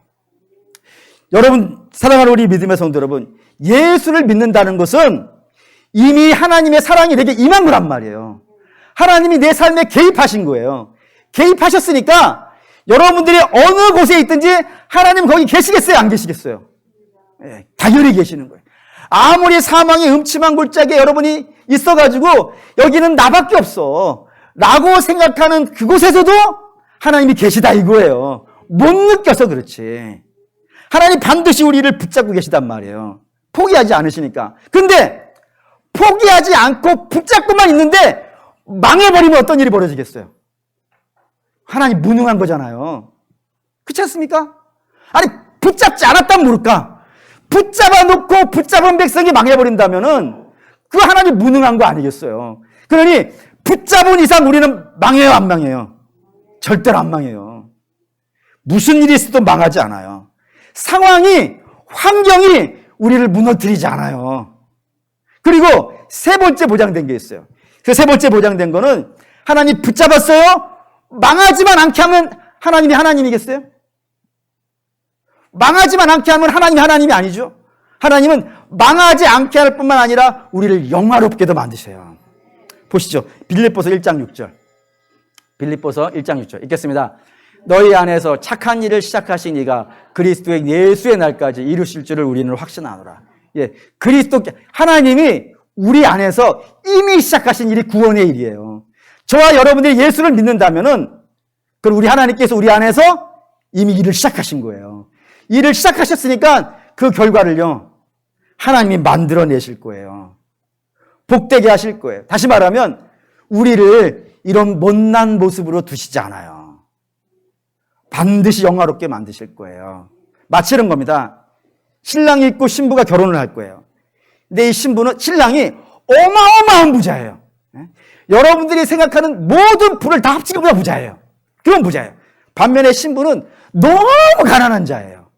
여러분, 사랑하는 우리 믿음의 성도 여러분, 예수를 믿는다는 것은 이미 하나님의 사랑이 내게 임한 거란 말이에요. 하나님이 내 삶에 개입하신 거예요. 개입하셨으니까 여러분들이 어느 곳에 있든지 하나님 거기 계시겠어요? 안 계시겠어요? 네, 당연히 계시는 거예요. 아무리 사망의 음침한 골짜기에 여러분이 있어가지고 여기는 나밖에 없어 라고 생각하는 그곳에서도 하나님이 계시다 이거예요. 못 느껴서 그렇지. 하나님 반드시 우리를 붙잡고 계시단 말이에요. 포기하지 않으시니까. 근데 포기하지 않고 붙잡고만 있는데 망해버리면 어떤 일이 벌어지겠어요? 하나님 무능한 거잖아요. 그렇지 않습니까? 아니 붙잡지 않았다면 모를까? 붙잡아 놓고 붙잡은 백성이 망해버린다면은 그 하나님 무능한 거 아니겠어요? 그러니 붙잡은 이상 우리는 망해요, 안 망해요? 절대로 안 망해요. 무슨 일이 있어도 망하지 않아요. 상황이, 환경이 우리를 무너뜨리지 않아요. 그리고 세 번째 보장된 게 있어요. 그 세 번째 보장된 거는 하나님 붙잡았어요? 망하지만 않게 하면 하나님이 하나님이겠어요? 망하지만 않게 하면 하나님이 하나님이 아니죠. 하나님은 망하지 않게 할 뿐만 아니라 우리를 영화롭게도 만드세요. 보시죠. 빌립보서 1장 6절. 빌립보서 1장 6절. 읽겠습니다. 너희 안에서 착한 일을 시작하신 이가 그리스도의 예수의 날까지 이루실 줄을 우리는 확신하노라. 예, 그리스도, 하나님이 우리 안에서 이미 시작하신 일이 구원의 일이에요. 저와 여러분들이 예수를 믿는다면은, 그럼 우리 하나님께서 우리 안에서 이미 일을 시작하신 거예요. 일을 시작하셨으니까 그 결과를요, 하나님이 만들어내실 거예요. 복되게 하실 거예요. 다시 말하면, 우리를 이런 못난 모습으로 두시지 않아요. 반드시 영화롭게 만드실 거예요. 마치는 겁니다. 신랑이 있고 신부가 결혼을 할 거예요. 근데 이 신부는, 신랑이 어마어마한 부자예요. 여러분들이 생각하는 모든 부를 다 합친 것보다 부자예요. 그런 부자예요. 반면에 신부는 너무 가난한 자예요.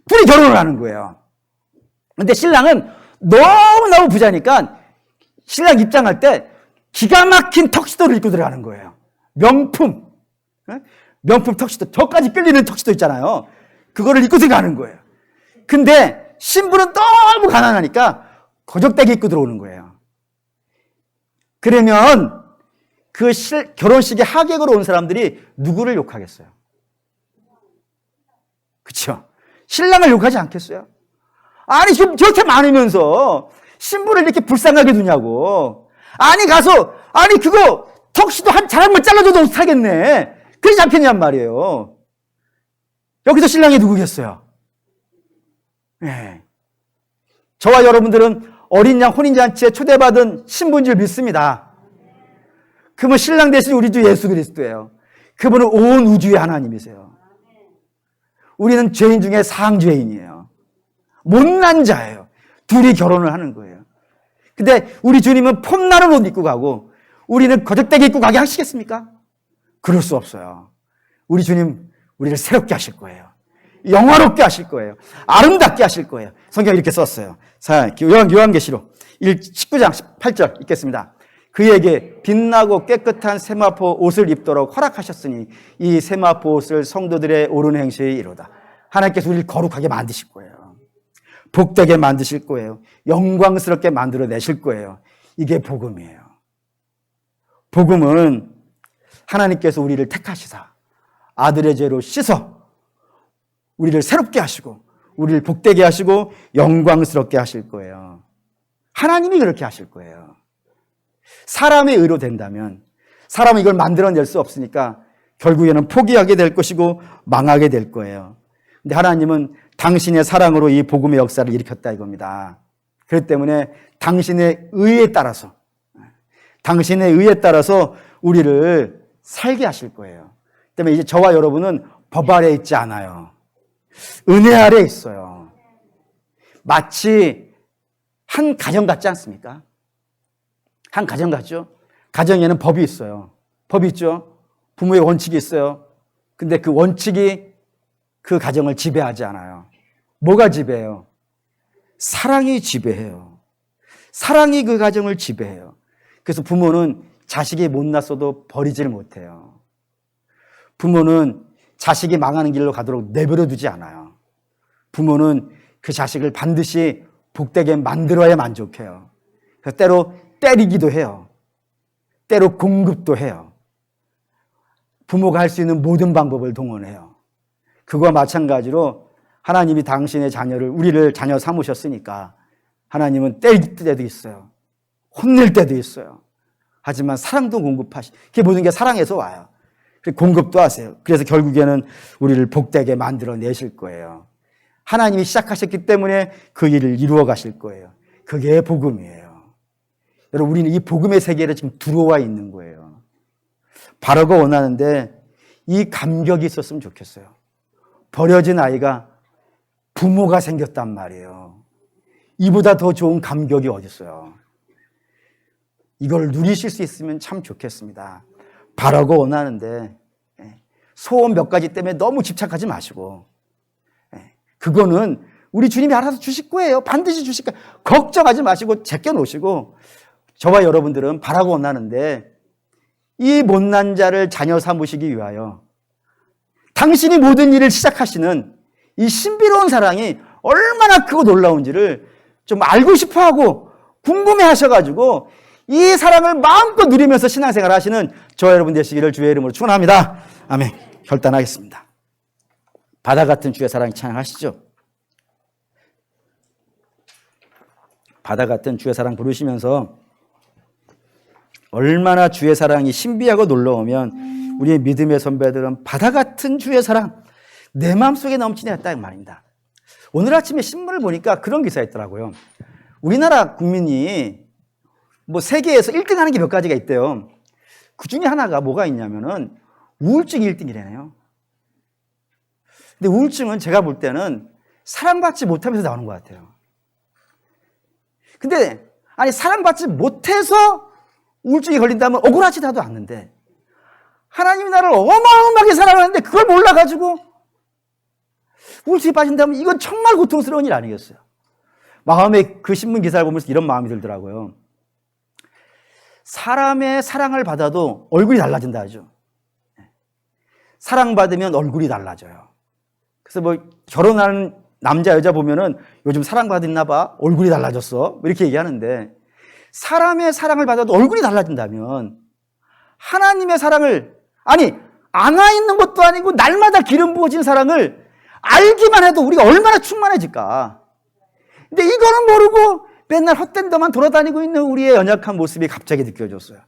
둘이 결혼을 하는 거예요. 근데 신랑은 너무너무 부자니까 신랑 입장할 때 기가 막힌 턱시도를 입고 들어가는 거예요. 명품. 명품 턱시도. 저까지 끌리는 턱시도 있잖아요. 그거를 입고 들어가는 거예요. 근데 신부는 너무 가난하니까 거적대기 입고 들어오는 거예요. 그러면 그 결혼식에 하객으로 온 사람들이 누구를 욕하겠어요? 그렇죠? 신랑을 욕하지 않겠어요? 아니 지금 저렇게 많으면서 신부를 이렇게 불쌍하게 두냐고. 아니 가서 아니 그거 턱시도 한 자락만 잘라줘도 못하겠네. 그러지 않겠냔 말이에요. 여기서 신랑이 누구겠어요? 네. 저와 여러분들은 어린 양 혼인잔치에 초대받은 신부인 줄 믿습니다. 그분 신랑 대신 우리 주 예수 그리스도예요. 그분은 온 우주의 하나님이세요. 우리는 죄인 중에 상죄인이에요. 못난 자예요. 둘이 결혼을 하는 거예요. 근데 우리 주님은 폼나는 옷 입고 가고 우리는 거적대기 입고 가게 하시겠습니까? 그럴 수 없어요. 우리 주님 우리를 새롭게 하실 거예요. 영화롭게 하실 거예요. 아름답게 하실 거예요. 성경에 이렇게 썼어요. 자, 요한계시록 19장 18절 읽겠습니다. 그에게 빛나고 깨끗한 세마포 옷을 입도록 허락하셨으니 이 세마포 옷을 성도들의 옳은 행실이 이로다. 하나님께서 우리를 거룩하게 만드실 거예요. 복되게 만드실 거예요. 영광스럽게 만들어내실 거예요. 이게 복음이에요. 복음은 하나님께서 우리를 택하시사 아들의 죄로 씻어 우리를 새롭게 하시고 우리를 복되게 하시고 영광스럽게 하실 거예요. 하나님이 그렇게 하실 거예요. 사람의 의로 된다면 사람은 이걸 만들어낼 수 없으니까 결국에는 포기하게 될 것이고 망하게 될 거예요. 근데 하나님은 당신의 사랑으로 이 복음의 역사를 일으켰다 이겁니다. 그렇기 때문에 당신의 의에 따라서 우리를 살게 하실 거예요. 때문에 이제 저와 여러분은 법 아래 있지 않아요. 은혜 아래 있어요. 마치 한 가정 같지 않습니까? 한 가정 같죠? 가정에는 법이 있어요. 법이 있죠? 부모의 원칙이 있어요. 근데 그 원칙이 그 가정을 지배하지 않아요. 뭐가 지배해요? 사랑이 지배해요. 사랑이 그 가정을 지배해요. 그래서 부모는 자식이 못났어도 버리질 못해요. 부모는 자식이 망하는 길로 가도록 내버려 두지 않아요. 부모는 그 자식을 반드시 복되게 만들어야 만족해요. 그래서 때로 때리기도 해요. 때로 공급도 해요. 부모가 할 수 있는 모든 방법을 동원해요. 그거와 마찬가지로 하나님이 당신의 자녀를, 우리를 자녀 삼으셨으니까 하나님은 때릴 때도 있어요. 혼낼 때도 있어요. 하지만 사랑도 그게 모든 게 사랑에서 와요. 공급도 하세요. 그래서 결국에는 우리를 복되게 만들어 내실 거예요. 하나님이 시작하셨기 때문에 그 일을 이루어 가실 거예요. 그게 복음이에요. 여러분, 우리는 이 복음의 세계에 지금 들어와 있는 거예요. 바라고 원하는데 이 감격이 있었으면 좋겠어요. 버려진 아이가 부모가 생겼단 말이에요. 이보다 더 좋은 감격이 어디 있어요. 이걸 누리실 수 있으면 참 좋겠습니다. 바라고 원하는데 소원 몇 가지 때문에 너무 집착하지 마시고, 그거는 우리 주님이 알아서 주실 거예요. 반드시 주실 거예요. 걱정하지 마시고 제껴놓으시고, 저와 여러분들은 바라고 원하는데 이 못난 자를 자녀 삼으시기 위하여 당신이 모든 일을 시작하시는 이 신비로운 사랑이 얼마나 크고 놀라운지를 좀 알고 싶어하고 궁금해 하셔가지고 이 사랑을 마음껏 누리면서 신앙생활 하시는 저와 여러분 되시기를 주의 이름으로 축원합니다. 아멘. 결단하겠습니다. 바다 같은 주의 사랑 찬양하시죠. 바다 같은 주의 사랑 부르시면서 얼마나 주의 사랑이 신비하고 놀라우면 우리의 믿음의 선배들은 바다 같은 주의 사랑 내 마음속에 넘치게 했다 이 말입니다. 오늘 아침에 신문을 보니까 그런 기사가 있더라고요. 우리나라 국민이 뭐 세계에서 1등 하는 게 몇 가지가 있대요. 그 중에 하나가 뭐가 있냐면은 우울증이 1등이래요. 근데 우울증은 제가 볼 때는 사랑받지 못하면서 나오는 것 같아요. 근데 아니 사랑받지 못해서 우울증이 걸린다면 억울하지도 않는데 하나님이 나를 어마어마하게 사랑하는데 그걸 몰라가지고 우울증에 빠진다면 이건 정말 고통스러운 일 아니겠어요? 마음에 그 신문 기사를 보면서 이런 마음이 들더라고요. 사람의 사랑을 받아도 얼굴이 달라진다 하죠. 사랑받으면 얼굴이 달라져요. 그래서 뭐 결혼하는 남자 여자 보면은 요즘 사랑받았나 봐 얼굴이 달라졌어 이렇게 얘기하는데, 사람의 사랑을 받아도 얼굴이 달라진다면 하나님의 사랑을, 아니 안아 있는 것도 아니고 날마다 기름 부어진 사랑을 알기만 해도 우리가 얼마나 충만해질까. 근데 이거는 모르고 맨날 헛된 데만 돌아다니고 있는 우리의 연약한 모습이 갑자기 느껴졌어요.